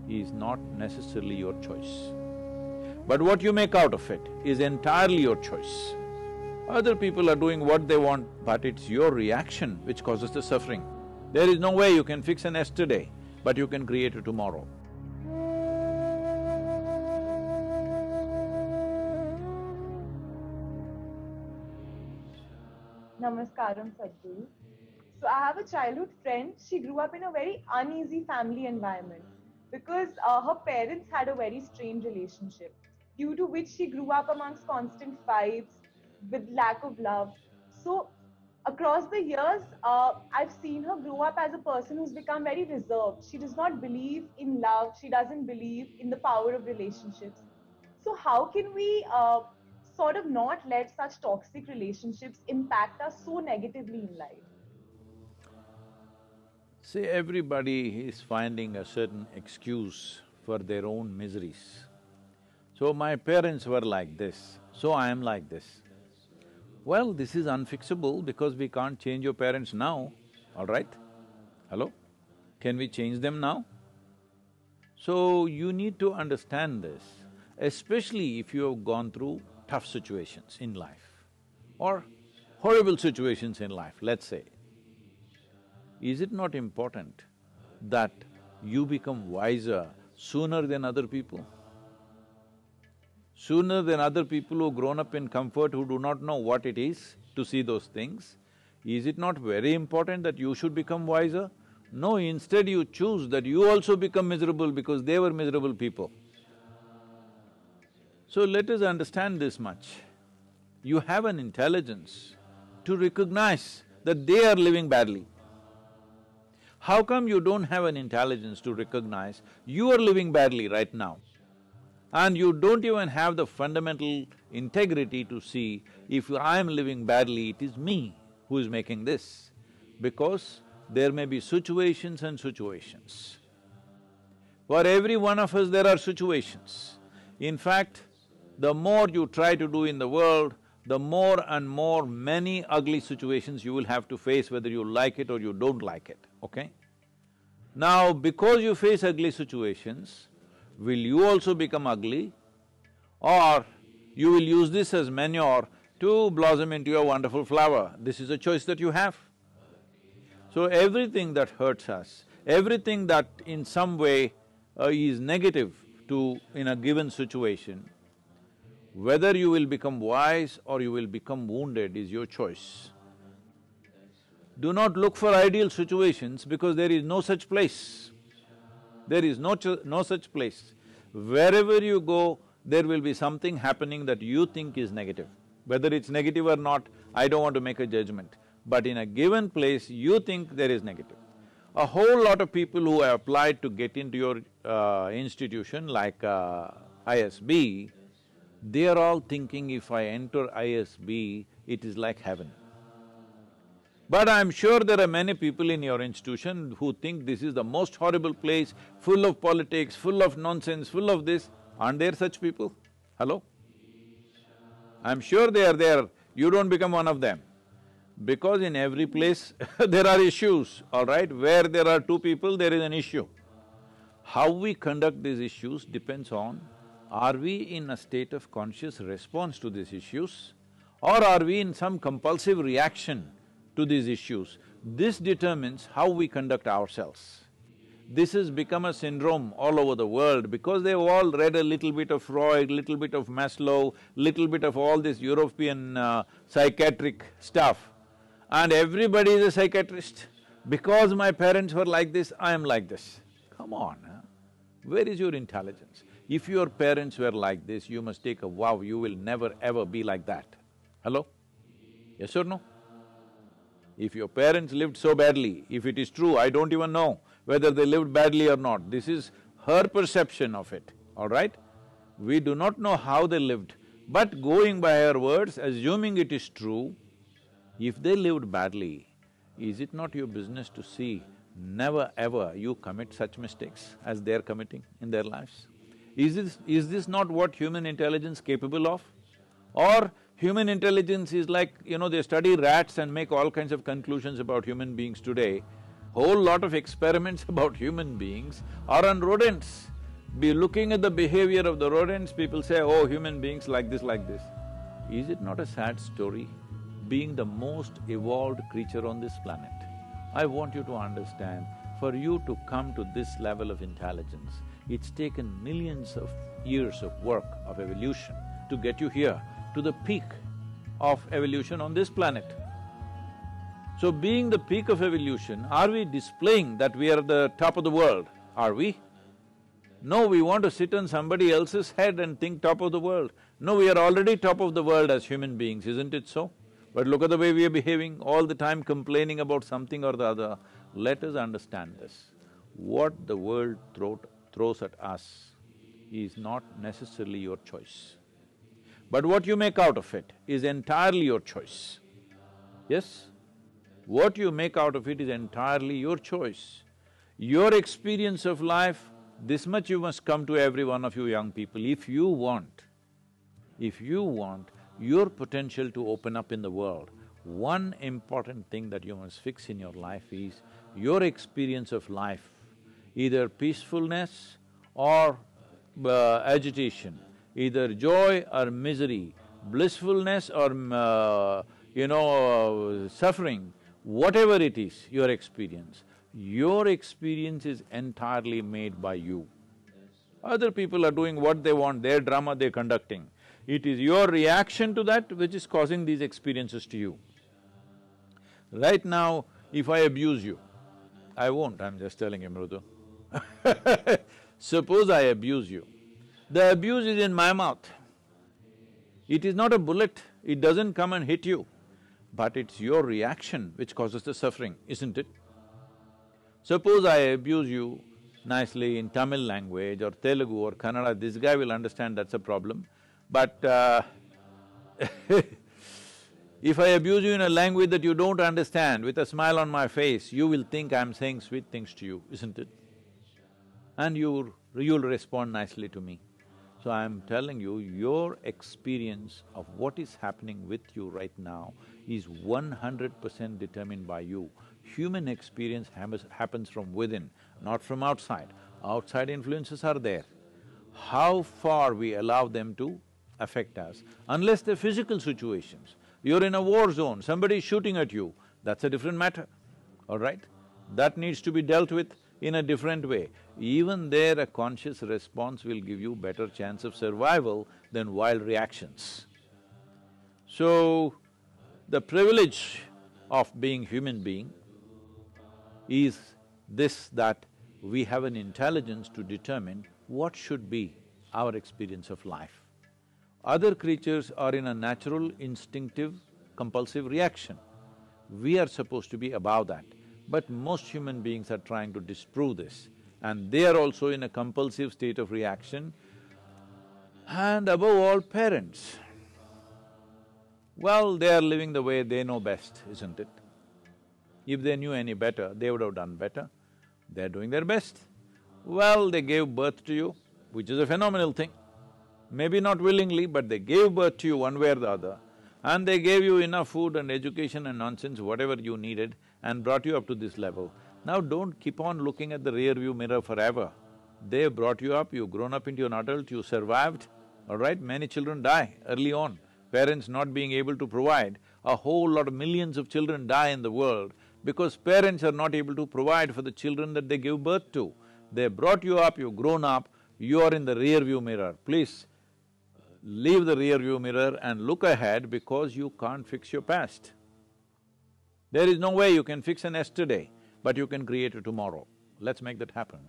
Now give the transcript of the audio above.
is not necessarily your choice. But what you make out of it is entirely your choice. Other people are doing what they want, but it's your reaction which causes the suffering. There is no way you can fix an yesterday, but you can create a tomorrow. Namaskaram, Sadhguru. So I have a childhood friend. She grew up in a very uneasy family environment because her parents had a very strained relationship, due to which she grew up amongst constant fights with lack of love. So across the years, I've seen her grow up as a person who's become very reserved. She does not believe in love. She doesn't believe in the power of relationships. So how can we sort of not let such toxic relationships impact us so negatively in life? See, everybody is finding a certain excuse for their own miseries. So my parents were like this, so I am like this. Well, this is unfixable because we can't change your parents now, all right? Hello? Can we change them now? So you need to understand this, especially if you have gone through tough situations in life or horrible situations in life, let's say. Is it not important that you become wiser sooner than other people? Sooner than other people who've grown up in comfort, who do not know what it is to see those things? Is it not very important that you should become wiser? No, instead you choose that you also become miserable because they were miserable people. So let us understand this much. You have an intelligence to recognize that they are living badly. How come you don't have an intelligence to recognize you are living badly right now? And you don't even have the fundamental integrity to see if I am living badly, it is me who is making this. Because there may be situations and situations. For every one of us there are situations. In fact, the more you try to do in the world, the more and more many ugly situations you will have to face, whether you like it or you don't like it, okay? Now, because you face ugly situations, will you also become ugly, or you will use this as manure to blossom into a wonderful flower? This is a choice that you have. So everything that hurts us, everything that in some way is negative in a given situation, whether you will become wise or you will become wounded is your choice. Do not look for ideal situations because there is no such place. There is no such place. Wherever you go, there will be something happening that you think is negative. Whether it's negative or not, I don't want to make a judgment. But in a given place, you think there is negative. A whole lot of people who have applied to get into your institution like ISB, they are all thinking if I enter ISB, it is like heaven. But I'm sure there are many people in your institution who think this is the most horrible place, full of politics, full of nonsense, full of this. Aren't there such people? Hello? I'm sure they are there, you don't become one of them. Because in every place there are issues, all right? Where there are two people, there is an issue. How we conduct these issues depends on, are we in a state of conscious response to these issues, or are we in some compulsive reaction to these issues? This determines how we conduct ourselves. This has become a syndrome all over the world because they've all read a little bit of Freud, little bit of Maslow, little bit of all this European psychiatric stuff, and everybody is a psychiatrist. Because my parents were like this, I am like this. Come on, huh? Where is your intelligence? If your parents were like this, you must take a vow, you will never ever be like that. Hello? Yes or no? If your parents lived so badly, if it is true, I don't even know whether they lived badly or not. This is her perception of it, all right? We do not know how they lived, but going by her words, assuming it is true, if they lived badly, is it not your business to see never ever you commit such mistakes as they're committing in their lives? Is this not what human intelligence capable of? Or human intelligence is like, they study rats and make all kinds of conclusions about human beings today. Whole lot of experiments about human beings are on rodents. Be looking at the behavior of the rodents, people say, oh, human beings like this, like this. Is it not a sad story? Being the most evolved creature on this planet, I want you to understand, for you to come to this level of intelligence, it's taken millions of years of work, of evolution, to get you here, to the peak of evolution on this planet. So being the peak of evolution, are we displaying that we are the top of the world? Are we? No, we want to sit on somebody else's head and think top of the world. No, we are already top of the world as human beings, isn't it so? But look at the way we are behaving, all the time complaining about something or the other. Let us understand this. What the world throws at us is not necessarily your choice. But what you make out of it is entirely your choice. Yes? What you make out of it is entirely your choice. Your experience of life, this much you must come to every one of you young people, if you want your potential to open up in the world, one important thing that you must fix in your life is your experience of life, either peacefulness or agitation, either joy or misery, blissfulness or suffering, whatever it is, your experience is entirely made by you. Other people are doing what they want, their drama they're conducting. It is your reaction to that which is causing these experiences to you. Right now, if I abuse you, I won't, I'm just telling you, Mrudu. Suppose I abuse you, the abuse is in my mouth. It is not a bullet, it doesn't come and hit you, but it's your reaction which causes the suffering, isn't it? Suppose I abuse you nicely in Tamil language or Telugu or Kannada, this guy will understand that's a problem. But if I abuse you in a language that you don't understand, with a smile on my face, you will think I'm saying sweet things to you, isn't it? And you'll respond nicely to me. So I'm telling you, your experience of what is happening with you right now is 100% determined by you. Human experience happens from within, not from outside. Outside influences are there. How far we allow them to affect us, unless they're physical situations. You're in a war zone, somebody is shooting at you, that's a different matter, all right? That needs to be dealt with in a different way. Even there, a conscious response will give you better chance of survival than wild reactions. So, the privilege of being human being is this, that we have an intelligence to determine what should be our experience of life. Other creatures are in a natural, instinctive, compulsive reaction. We are supposed to be above that. But most human beings are trying to disprove this, and they are also in a compulsive state of reaction. And above all, parents. Well, they are living the way they know best, isn't it? If they knew any better, they would have done better. They're doing their best. Well, they gave birth to you, which is a phenomenal thing. Maybe not willingly, but they gave birth to you one way or the other, and they gave you enough food and education and nonsense, whatever you needed, and brought you up to this level. Now don't keep on looking at the rear view mirror forever. They brought you up, you've grown up into an adult, you survived, all right? Many children die early on, parents not being able to provide. A whole lot of millions of children die in the world because parents are not able to provide for the children that they give birth to. They brought you up, you've grown up, you are in the rear view mirror. Please, leave the rear view mirror and look ahead, because you can't fix your past. There is no way you can fix an yesterday, but you can create a tomorrow. Let's make that happen.